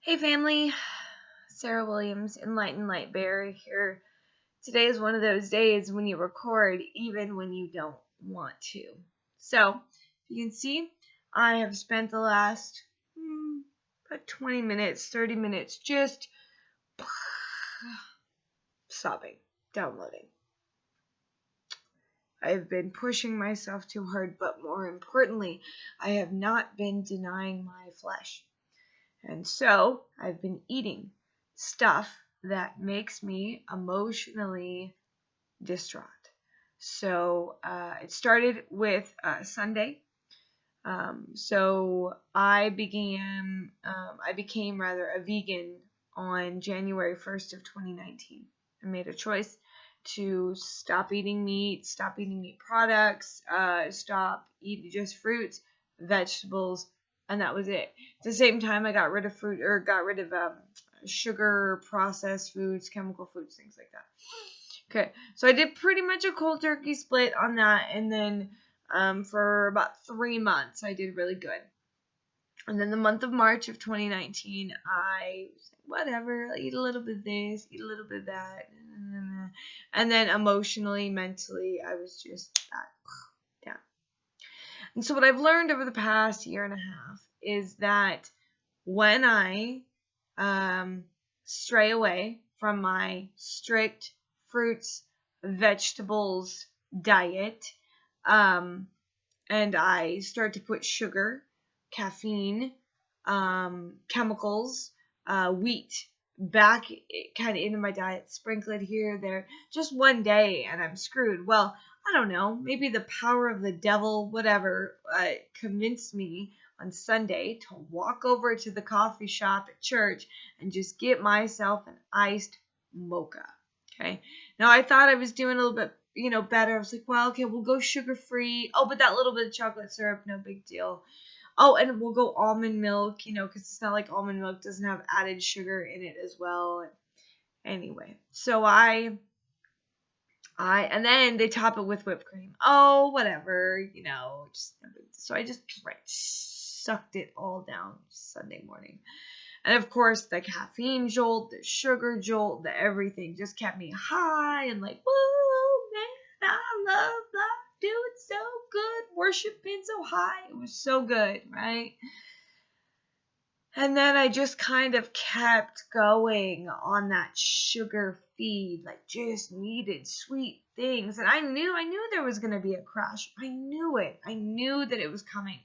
Hey family, Sarah Williams, Enlightened Light Bearer here. Today is one of those days when you record even when you don't want to. So, you can see, I have spent the last about 20 minutes, 30 minutes just stopping, downloading. I've been pushing myself too hard, but more importantly, I have not been denying my flesh. And so I've been eating stuff that makes me emotionally distraught. So it started with Sunday. So I became a vegan on January 1st of 2019. I made a choice to stop eating meat, stop eating meat products, stop eating just fruits, vegetables, and that was it. At the same time, I got rid of sugar, processed foods, chemical foods, things like that. Okay, so I did pretty much a cold turkey split on that, and then for about 3 months, I did really good. And then the month of March of 2019, I was like, whatever, I'll eat a little bit of this, eat a little bit of that. And then emotionally, mentally, I was just down. And so what I've learned over the past year and a half is that when I stray away from my strict fruits, vegetables diet, and I start to put sugar, caffeine, chemicals, wheat back kind of into my diet, sprinkle it here, there, just one day, and I'm screwed. Well, I don't know, maybe the power of the devil, whatever, convinced me on Sunday to walk over to the coffee shop at church and just get myself an iced mocha. Okay. Now I thought I was doing a little bit, better. I was like, well, okay, we'll go sugar free. Oh, but that little bit of chocolate syrup, no big deal. Oh, and we'll go almond milk, because it's not like almond milk doesn't have added sugar in it as well. Anyway, so and then they top it with whipped cream. Oh, whatever, so I just sucked it all down Sunday morning. And of course, the caffeine jolt, the sugar jolt, the everything just kept me high and like, whoa, man, I love life, doing so good, worshiping so high. It was so good, right? And then I just kind of kept going on that sugar feed, like just needed sweet things. And I knew there was going to be a crash. I knew it. I knew that it was coming.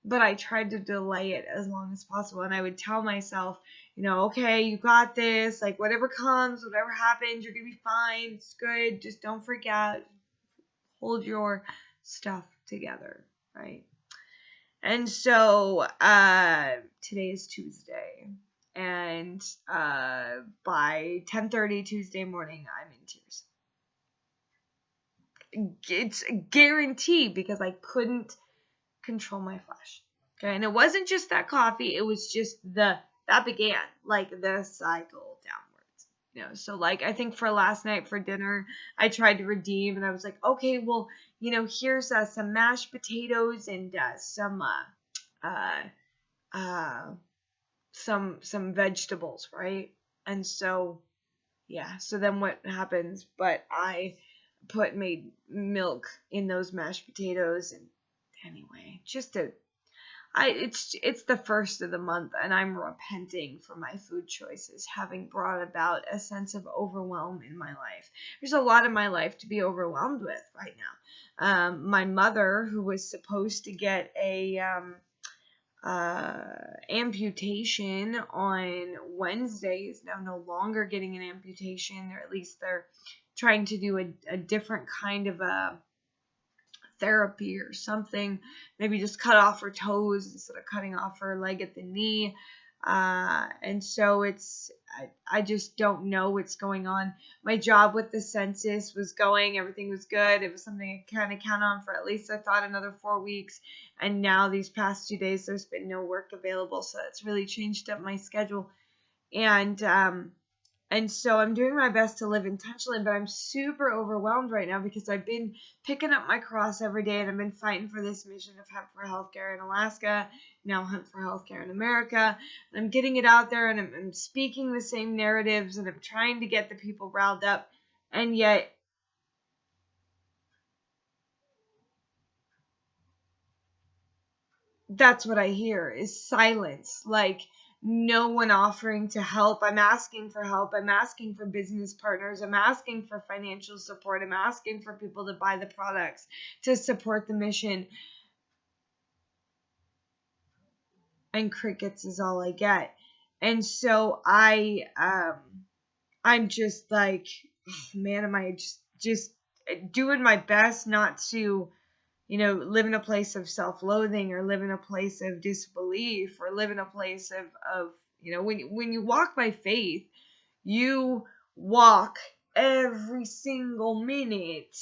But I tried to delay it as long as possible. And I would tell myself, okay, you got this. Like, whatever comes, whatever happens, you're going to be fine. It's good. Just don't freak out. Hold your stuff together, right? And so today is Tuesday. And by 10:30 Tuesday morning, I'm in tears. It's a guarantee because I couldn't control my flesh. Okay, and it wasn't just that coffee, it was just that began like the cycle downwards. So like I think for last night for dinner, I tried to redeem and I was like, okay, well, here's some mashed potatoes and some vegetables, right? And so so then what happens, but I made milk in those mashed potatoes, and anyway, it's the first of the month and I'm repenting for my food choices having brought about a sense of overwhelm in my life. There's a lot in my life to be overwhelmed with right now. My mother, who was supposed to get a amputation on Wednesday, is now no longer getting an amputation, or at least they're trying to do a different kind of a therapy or something, maybe just cut off her toes instead of cutting off her leg at the knee. And so I just don't know what's going on. My job with the census was going, everything was good. It was something I kind of count on for at least, I thought, another 4 weeks. And now these past 2 days, there's been no work available. So that's really changed up my schedule. And And so I'm doing my best to live intentionally, but I'm super overwhelmed right now because I've been picking up my cross every day, and I've been fighting for this mission of hemp for healthcare in Alaska, now hemp for healthcare in America. And I'm getting it out there, and I'm speaking the same narratives, and I'm trying to get the people riled up. And yet, that's what I hear is silence. Like, no one offering to help. I'm asking for help. I'm asking for business partners. I'm asking for financial support. I'm asking for people to buy the products to support the mission. And crickets is all I get. And so I'm just like, oh, man, am I just doing my best not to, live in a place of self-loathing, or live in a place of disbelief, or live in a place of when you walk by faith, you walk every single minute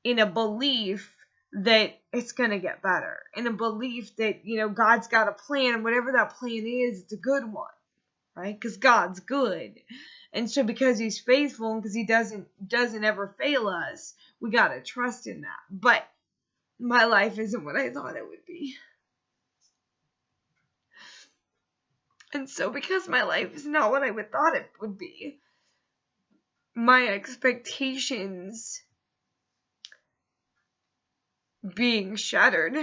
in a belief that it's going to get better, in a belief that, God's got a plan, and whatever that plan is, it's a good one, right? Because God's good. And so because he's faithful, and because he doesn't ever fail us, we got to trust in that. But my life isn't what I thought it would be. And so because my life is not what I would thought it would be, my expectations being shattered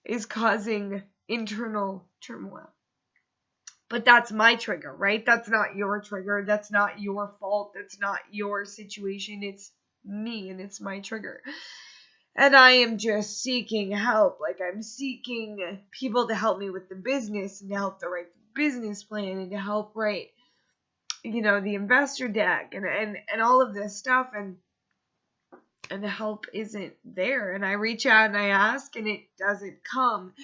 is causing internal turmoil. But that's my trigger, right? That's not your trigger. That's not your fault. That's not your situation. It's me, and it's my trigger. And I am just seeking help. Like, I'm seeking people to help me with the business, and to help to write the business plan, and to help write, the investor deck, and all of this stuff. And the help isn't there. And I reach out and I ask, and it doesn't come.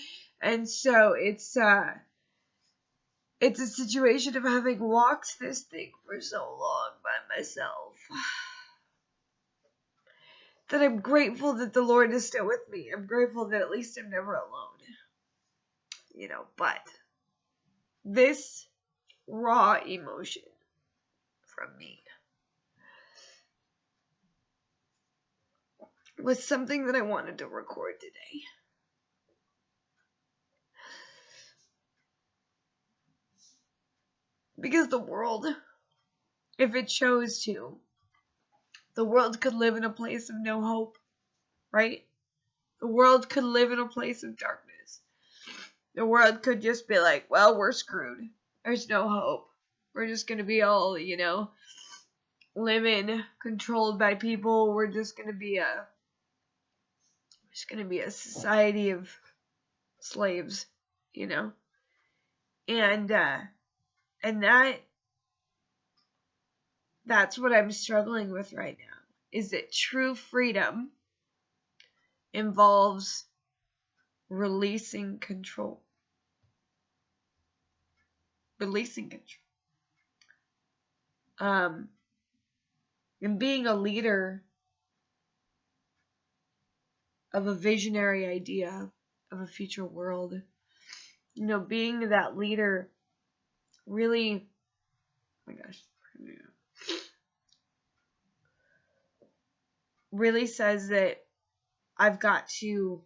And so it's a situation of having walked this thing for so long by myself, that I'm grateful that the Lord is still with me. I'm grateful that at least I'm never alone. But this raw emotion from me was something that I wanted to record today. Because the world, if it chose to, the world could live in a place of no hope, right? The world could live in a place of darkness. The world could just be like, well, we're screwed. There's no hope. We're just going to be all, living controlled by people. We're just going to be a society of slaves, And that's what I'm struggling with right now, is that true freedom involves releasing control. And being a leader of a visionary idea of a future world. Being that leader really, oh my gosh, really says that I've got to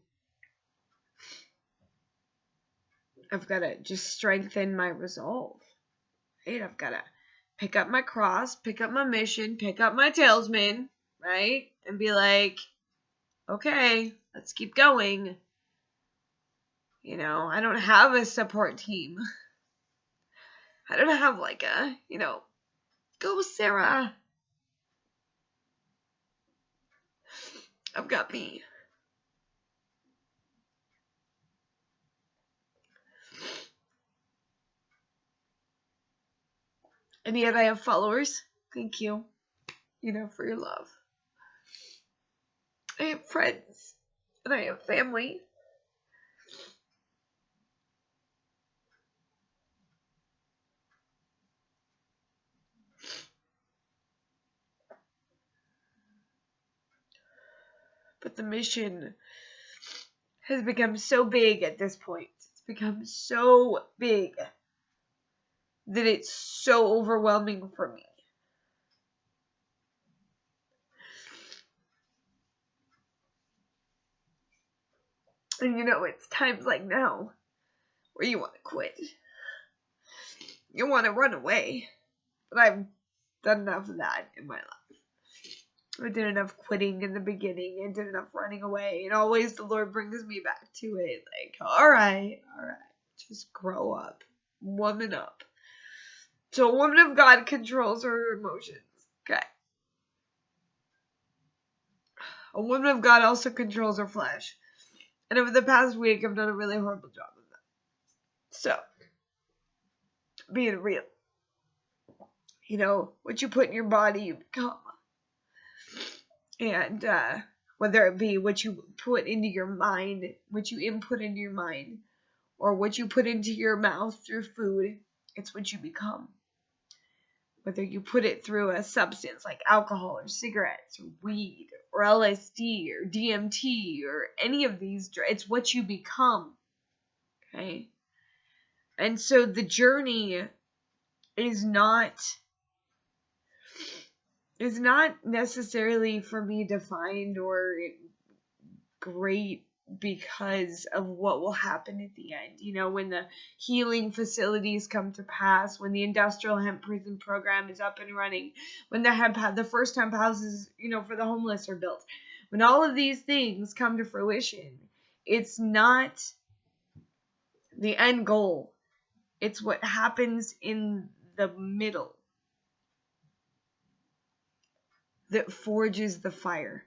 just strengthen my resolve, right? I've got to pick up my cross, pick up my mission, pick up my talisman, right? And be like, okay, let's keep going. I don't have a support team. I don't have like a, go Sarah. I've got me. And yet I have followers. Thank you, for your love. I have friends. And I have family. But the mission has become so big at this point. It's become so big that it's so overwhelming for me. And it's times like now where you want to quit. You want to run away. But I've done enough of that in my life. I did enough quitting in the beginning. I did enough running away. And always the Lord brings me back to it. Like, all right. Just grow up. Woman up. So a woman of God controls her emotions. Okay. A woman of God also controls her flesh. And over the past week, I've done a really horrible job of that. So, being real. What you put in your body, you become. And whether it be what you put into your mind, what you input into your mind, or what you put into your mouth through food, it's what you become. Whether you put it through a substance like alcohol or cigarettes or weed or LSD or DMT or any of these, it's what you become. Okay? And so the journey is not necessarily for me defined or great because of what will happen at the end. When the healing facilities come to pass, when the industrial hemp prison program is up and running, when the first hemp houses, for the homeless are built, when all of these things come to fruition, it's not the end goal. It's what happens in the middle that forges the fire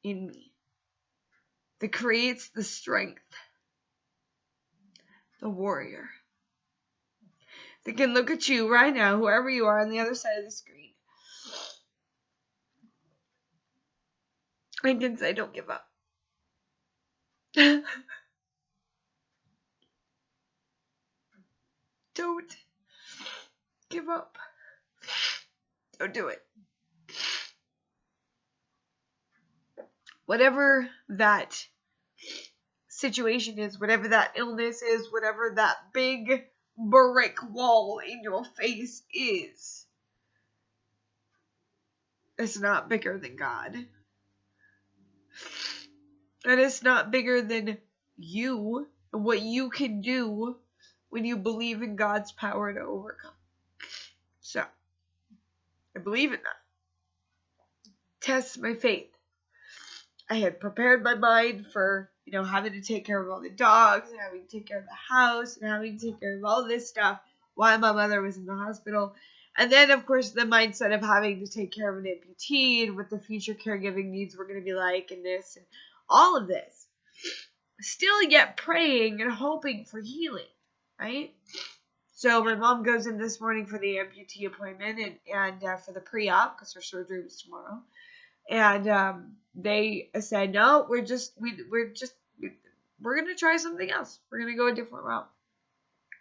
in me, that creates the strength, the warrior, that can look at you right now, whoever you are on the other side of the screen, and can say, don't give up. Don't give up. Don't do it. Whatever that situation is, whatever that illness is, whatever that big brick wall in your face is, it's not bigger than God. And it's not bigger than you and what you can do when you believe in God's power to overcome. So, I believe in that. Test my faith. I had prepared my mind for, having to take care of all the dogs and having to take care of the house and having to take care of all this stuff while my mother was in the hospital. And then, of course, the mindset of having to take care of an amputee and what the future caregiving needs were going to be like and this and all of this. Still yet praying and hoping for healing, right? So my mom goes in this morning for the amputee appointment and for the pre-op because her surgery was tomorrow. And they said, no, we're going to try something else. We're going to go a different route.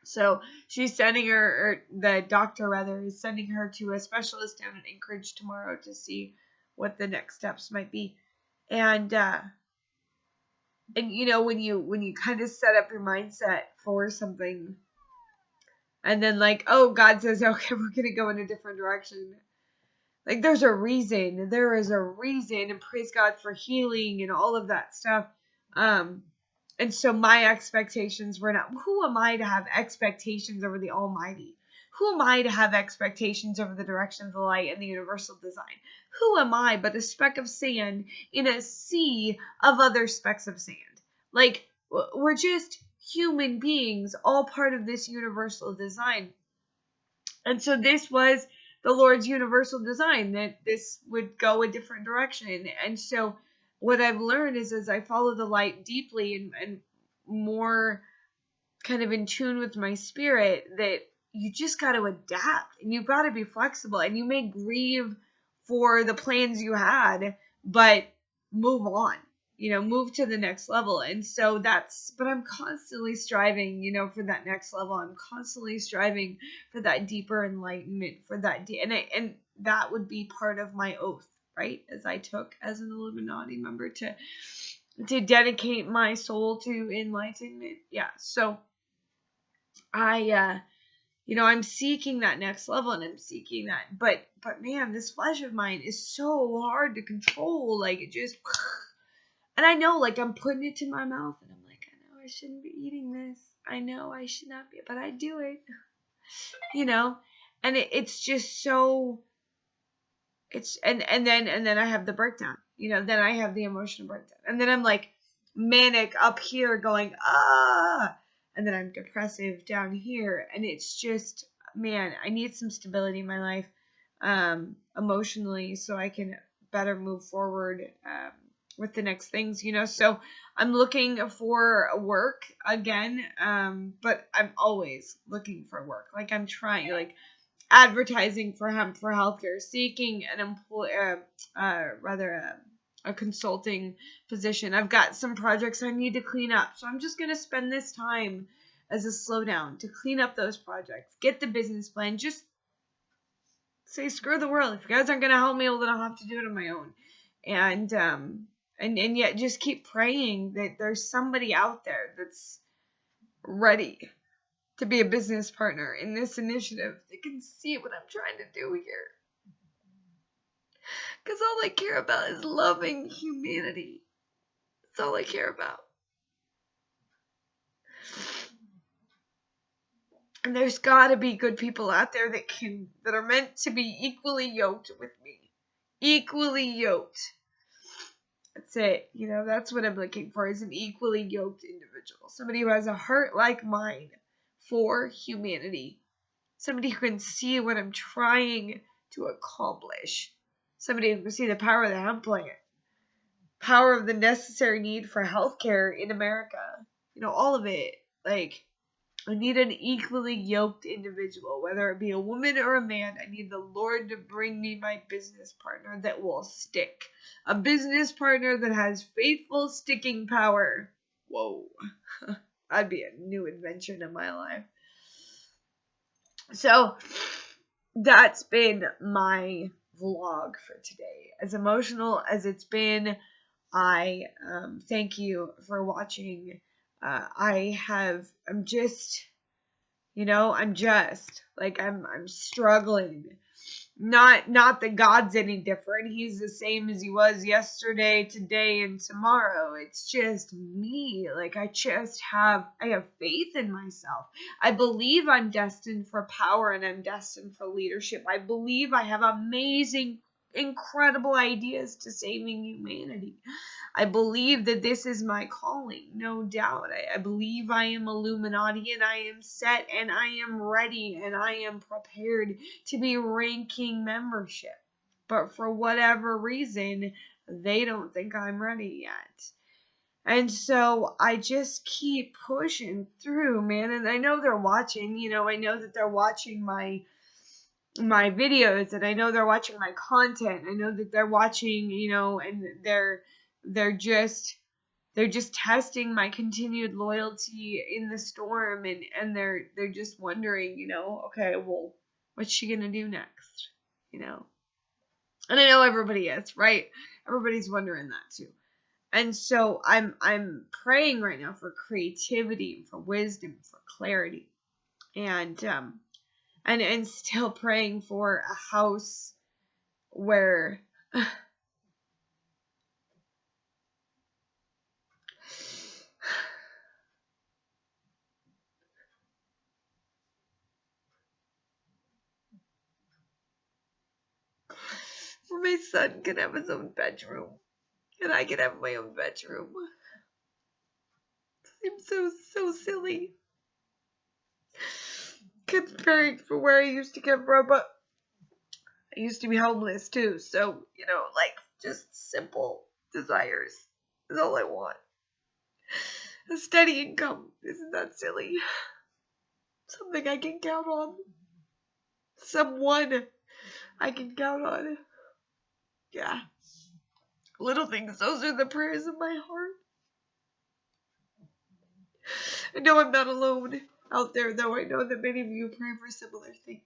So she's sending her, or the doctor rather, is sending her to a specialist down in Anchorage tomorrow to see what the next steps might be. And when you kind of set up your mindset for something, and then God says, okay, we're going to go in a different direction. There's a reason. There is a reason, and praise God for healing and all of that stuff. And so my expectations were not, who am I to have expectations over the Almighty? Who am I to have expectations over the direction of the light and the universal design? Who am I but a speck of sand in a sea of other specks of sand? We're just human beings, all part of this universal design. And so this was the Lord's universal design, that this would go a different direction. And so what I've learned is as I follow the light deeply and more kind of in tune with my spirit, that you just got to adapt and you've got to be flexible, and you may grieve for the plans you had, but move on, move to the next level. And so but I'm constantly striving, for that next level. I'm constantly striving for that deeper enlightenment, for that, and that would be part of my oath, right? As I took as an Illuminati member to dedicate my soul to enlightenment. Yeah. So I I'm seeking that next level, and I'm seeking that. But man, this flesh of mine is so hard to control. Like, it just, and I know, like, I'm putting it to my mouth, and I'm like, I know I shouldn't be eating this. I know I should not be, but I do it, and it's just so, and then I have the breakdown, then I have the emotional breakdown, and then I'm like manic up here going, and then I'm depressive down here, and it's just, man, I need some stability in my life, emotionally, so I can better move forward, with the next things, so I'm looking for work again, but I'm always looking for work, like I'm trying, like advertising for hemp for healthcare, seeking an a consulting position. I've got some projects I need to clean up, so I'm just going to spend this time as a slowdown to clean up those projects, get the business plan, just say screw the world. If you guys aren't going to help me, well, then I'll have to do it on my own. And yet just keep praying that there's somebody out there that's ready to be a business partner in this initiative that can see what I'm trying to do here. Because all I care about is loving humanity. That's all I care about. And there's got to be good people out there that are meant to be equally yoked with me. Equally yoked. That's it. That's what I'm looking for, is an equally yoked individual. Somebody who has a heart like mine for humanity. Somebody who can see what I'm trying to accomplish. Somebody who can see the power of the hemp plant. Power of the necessary need for healthcare in America. All of it. Like, I need an equally yoked individual, whether it be a woman or a man. I need the Lord to bring me my business partner that will stick. A business partner that has faithful sticking power. Whoa. That'd be a new invention in my life. So, that's been my vlog for today. As emotional as it's been, I thank you for watching. I'm just I'm struggling. Not that God's any different. He's the same as he was yesterday, today, and tomorrow. It's just me. Like, I have faith in myself. I believe I'm destined for power and I'm destined for leadership. I believe I have amazing, incredible ideas to saving humanity. I believe that this is my calling, no doubt. I believe I am Illuminati, and I am set, and I am ready, and I am prepared to be ranking membership. But for whatever reason, they don't think I'm ready yet. And so I just keep pushing through, man. And I know they're watching, I know that they're watching my videos, and I know they're watching my content. I know that they're watching, and they're just testing my continued loyalty in the storm, and they're just wondering, okay, well, what's she gonna do next? And I know everybody is, right? Everybody's wondering that too. And so I'm praying right now for creativity, for wisdom, for clarity, and still praying for a house where where my son can have his own bedroom, and I can have my own bedroom. Seems so silly comparing for where I used to come from, but I used to be homeless too, so, just simple desires is all I want. A steady income, isn't that silly? Something I can count on. Someone I can count on. Yeah. Little things, those are the prayers of my heart. I know I'm not alone out there, though. I know that many of you pray for similar things.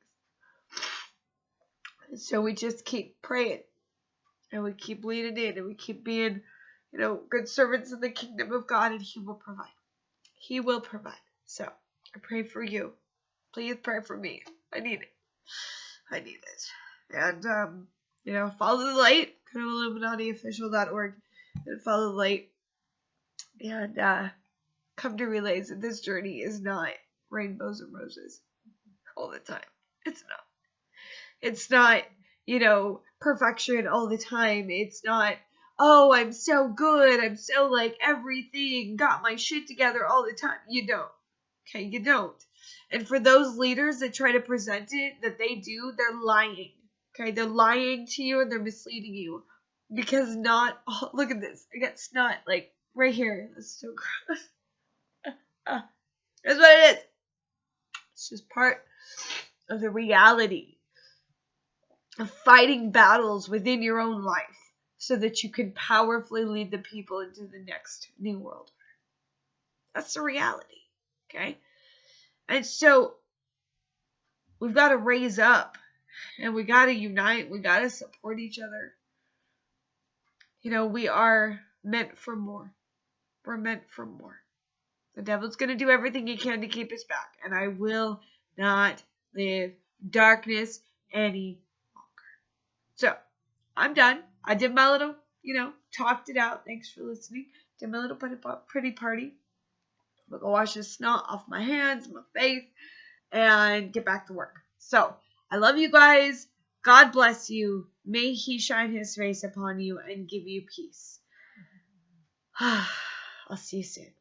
So we just keep praying, and we keep leaning in, and we keep being, good servants in the kingdom of God, and He will provide. He will provide. So I pray for you. Please pray for me. I need it. I need it. And, follow the light. Go to IlluminatiOfficial.org and follow the light. And come to realize that this journey is not rainbows and roses all the time. It's not. It's not, perfection all the time. It's not, oh, I'm so good. I'm so like everything. Got my shit together all the time. You don't. Okay, you don't. And for those leaders that try to present it, that they do, they're lying. Okay, they're lying to you and they're misleading you. Because look at this. I got snot, like, right here. That's so gross. That's what it is. It's just part of the reality of fighting battles within your own life so that you can powerfully lead the people into the next new world. That's the reality. Okay? And so we've got to raise up and we got to unite. We got to support each other. We are meant for more. We're meant for more. The devil's going to do everything he can to keep us back. And I will not live darkness any longer. So, I'm done. I did my little, talked it out. Thanks for listening. Did my little pretty party. I'm going to wash the snot off my hands, my face, and get back to work. So, I love you guys. God bless you. May he shine his face upon you and give you peace. I'll see you soon.